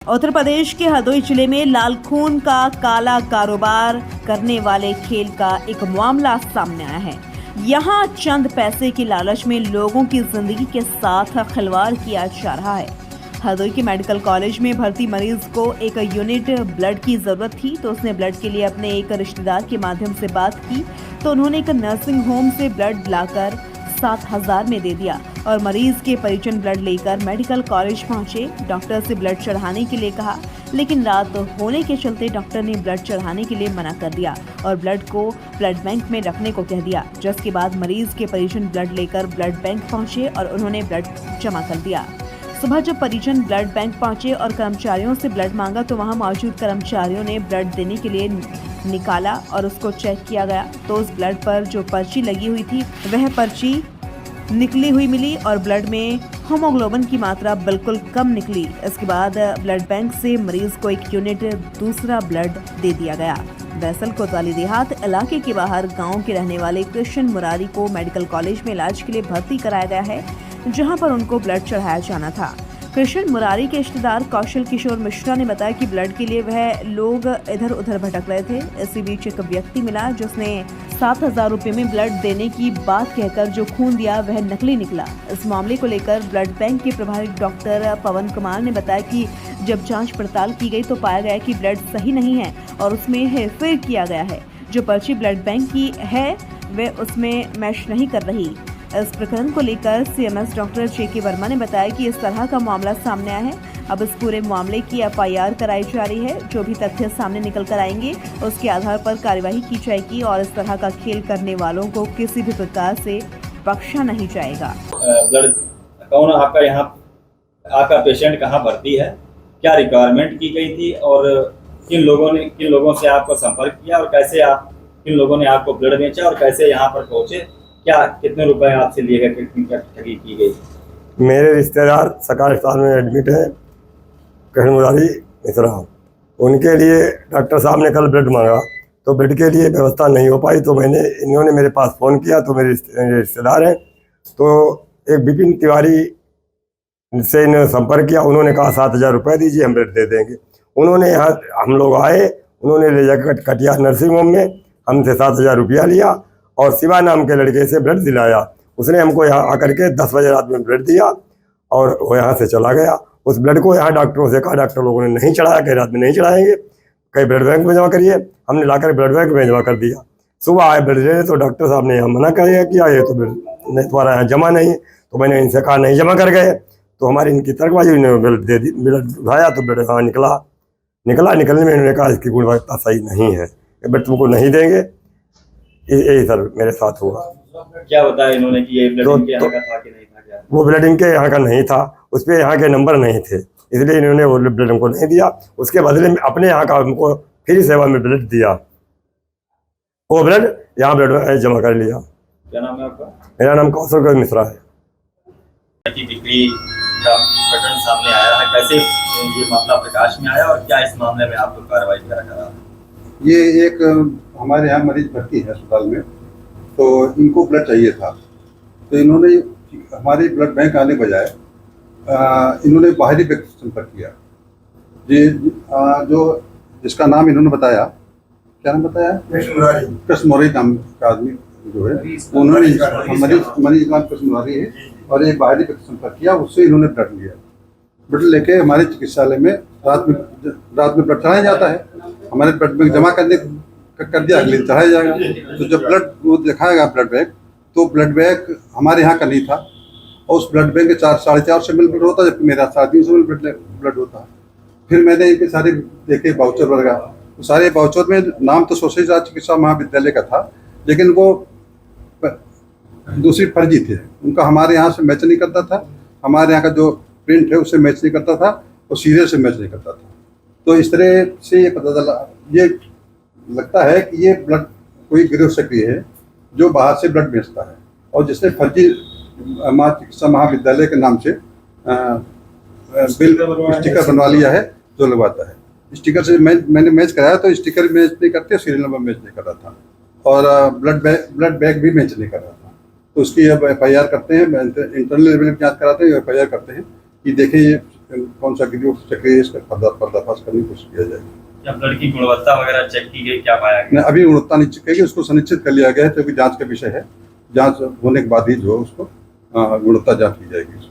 उत्तर प्रदेश के हरदोई जिले में लालखून का काला कारोबार करने वाले खेल का एक मामला सामने आया है। यहाँ चंद पैसे की लालच में लोगों की जिंदगी के साथ खिलवाड़ किया जा रहा है। हरदोई के मेडिकल कॉलेज में भर्ती मरीज को एक यूनिट ब्लड की जरूरत थी, तो उसने ब्लड के लिए अपने एक रिश्तेदार के माध्यम से बात की, तो उन्होंने एक नर्सिंग होम से ब्लड लाकर 7,000 में दे दिया और मरीज के परिजन ब्लड लेकर मेडिकल कॉलेज पहुंचे। डॉक्टर से ब्लड चढ़ाने के लिए कहा, लेकिन रात होने के चलते डॉक्टर ने ब्लड चढ़ाने के लिए मना कर दिया और ब्लड को ब्लड बैंक में रखने को कह दिया। जिसके बाद मरीज के परिजन ब्लड लेकर ब्लड बैंक पहुंचे और उन्होंने ब्लड जमा कर दिया। सुबह जब परिजन ब्लड बैंक पहुंचे और कर्मचारियों से ब्लड मांगा, तो वहां मौजूद कर्मचारियों ने ब्लड देने के लिए निकाला और उसको चेक किया गया, तो उस ब्लड पर जो पर्ची लगी हुई थी वह पर्ची निकली हुई मिली और ब्लड में हीमोग्लोबिन की मात्रा बिल्कुल कम निकली। इसके बाद ब्लड बैंक से मरीज को एक यूनिट दूसरा ब्लड दे दिया गया। दरअसल कोतवाली देहात इलाके के बाहर गांव के रहने वाले कृष्ण मुरारी को मेडिकल कॉलेज में इलाज के लिए भर्ती कराया गया है, जहां पर उनको ब्लड चढ़ाया जाना था। कृष्ण मुरारी के रिश्तेदार कौशल किशोर मिश्रा ने बताया कि ब्लड के लिए वह लोग इधर उधर भटक रहे थे। इसी बीच एक व्यक्ति मिला जिसने 7,000 रुपये में ब्लड देने की बात कहकर जो खून दिया वह नकली निकला। इस मामले को लेकर ब्लड बैंक के प्रभारी डॉक्टर पवन कुमार ने बताया कि जब जांच पड़ताल की गई तो पाया गया कि ब्लड सही नहीं है और उसमें हेरफेर किया गया है। जो पर्ची ब्लड बैंक की है वह उसमें मैच नहीं कर रही। इस प्रकरण को लेकर सीएमएस डॉक्टर जे.के. वर्मा ने बताया कि इस तरह का मामला सामने आया है। अब इस पूरे मामले की एफआईआर कराई जा रही है। जो भी तथ्य सामने निकल कर आएंगे उसके आधार पर कार्यवाही की जाएगी और इस तरह का खेल करने वालों को किसी भी प्रकार से बख्शा नहीं जाएगा। ब्लड कौन आपका यहाँ आपका पेशेंट कहाँ भर्ती है, क्या रिक्वायरमेंट की गई थी और किन लोगों से आपको संपर्क किया और कैसे किन लोगों ने आपको ब्लड बेचा और कैसे यहाँ पर पहुँचे, क्या कितने रुपए आपसे लिए गए, कितनी ठगी की गई? मेरे रिश्तेदार सरकारी अस्पताल में एडमिट है, कृष्ण मुरारी मिश्रा। उनके लिए डॉक्टर साहब ने कल ब्लड मांगा, तो ब्लड के लिए व्यवस्था नहीं हो पाई, तो इन्होंने मेरे पास फ़ोन किया। तो मेरे रिश्तेदार हैं, तो एक विपिन तिवारी से इन्होंने संपर्क किया। उन्होंने कहा 7,000 रुपये दीजिए, हम ब्लड दे देंगे। उन्होंने यहाँ हम लोग आए, उन्होंने ले जाकर कटिया नर्सिंग होम में हमसे 7,000 रुपया लिया और शिवा नाम के लड़के से ब्लड दिलाया। उसने हमको यहाँ आकर के 10 बजे रात में ब्लड दिया और वो यहाँ से चला गया। उस ब्लड को यहाँ डॉक्टरों से कहा, डॉक्टर लोगों ने नहीं चढ़ाया, कई रात में नहीं चढ़ाएंगे, कई ब्लड बैंक में जमा करिए। हमने लाकर ब्लड बैंक में जमा कर दिया। सुबह आए ब्लड लेने, तो डॉक्टर साहब ने यहाँ मना किया ये तो ब्लड नहीं, तुम्हारा यहाँ जमा नहीं है। तो मैंने इनसे कहा नहीं जमा कर गए, तो हमारी इनकी तर्कबाजी, उन्होंने ब्लड दे दी। ब्लड उठाया तो ब्लड हाँ निकलने में इन्होंने कहा इसकी गुणवत्ता सही नहीं है, ब्लड तुमको नहीं देंगे। यही सर मेरे साथ हुआ। क्या बताया इन्होंने कि ये ब्लड इनके यहाँ का था कि नहीं था? क्या वो ब्लड इनके यहाँ का नहीं था, उस पर यहाँ के नंबर नहीं थे, इसलिए इन्होंने वो ब्लड हमको नहीं दिया। उसके बदले में अपने यहाँ का हमको फ्री सेवा में ब्लड दिया। वो ब्लड यहाँ ब्लड जमा कर लिया। क्या नाम है आपका? मेरा नाम कौशल मिश्रा है। बिक्री का प्रकरण सामने आया है, कैसे ये मामला प्रकाश में आया और क्या इस मामले में आपको कार्रवाई करा? ये एक हमारे यहाँ मरीज भर्ती है अस्पताल में, तो इनको ब्लड चाहिए था। तो इन्होंने हमारे ब्लड बैंक आने बजाय इन्होंने बाहरी व्यक्ति से संपर्क किया। जो जिसका नाम इन्होंने बताया, क्या नाम बताया? कृष्ण मुरारी नाम का आदमी जो है, उन्होंने मरीज नाम कृष्ण मुरारी है और एक बाहरी व्यक्ति संपर्क किया, उससे इन्होंने ब्लड लिया। ब्लड लेके हमारे चिकित्सालय में रात में ब्लड चढ़ाया जाता है। हमारे ब्लड बैंक जमा कर दिया, अगले दिन चढ़ाया जाएगा। तो जब ब्लड वो दिखाएगा ब्लड बैंक, तो ब्लड बैंक हमारे यहाँ का नहीं था और उस ब्लड बैंक के 4-4.5 ml ब्लड होता है, जबकि मेरा 350 ml ब्लड होता है। फिर मैंने इनके सारे देखे वाउचर वगैरह, तो सारे वाउचर में नाम तो सोशल राज्य चिकित्सा महाविद्यालय का था, लेकिन वो दूसरी फर्जी थे। उनका हमारे यहाँ से मैच नहीं करता था, हमारे यहाँ का जो प्रिंट है उससे मैच नहीं करता था और सीरियल से मैच नहीं करता था। तो इस तरह से ये पता चला, ये लगता है कि ये ब्लड कोई गिरोह सक्रिय है जो बाहर से ब्लड बेचता है और जिसने फर्जी चिकित्सा महाविद्यालय के नाम से बिल स्टिकर बनवा लिया है, जो लगवाता है। स्टिकर से मैंने मैच कराया, तो स्टिकर मैच नहीं करते, सीरियल नंबर मैच नहीं कर रहा था और ब्लड बैग भी मैच नहीं कर रहा था। तो उसकी अब FIR करते हैं, इंटरनल लेवल में जाँच कराते हैं, FIR करते हैं कि देखें ये कौन सा गिरी चक्री है इसका पर्दाफाश करने की कोशिश किया जाएगा। क्या ब्लड की गुणवत्ता वगैरह चेक की गई, क्या पाया गया? नहीं, अभी गुणवत्ता नहीं चेक की, उसको सुनिश्चित कर लिया गया है क्योंकि जांच का विषय है। जांच होने के बाद ही जो है उसको गुणवत्ता जांच की जाएगी।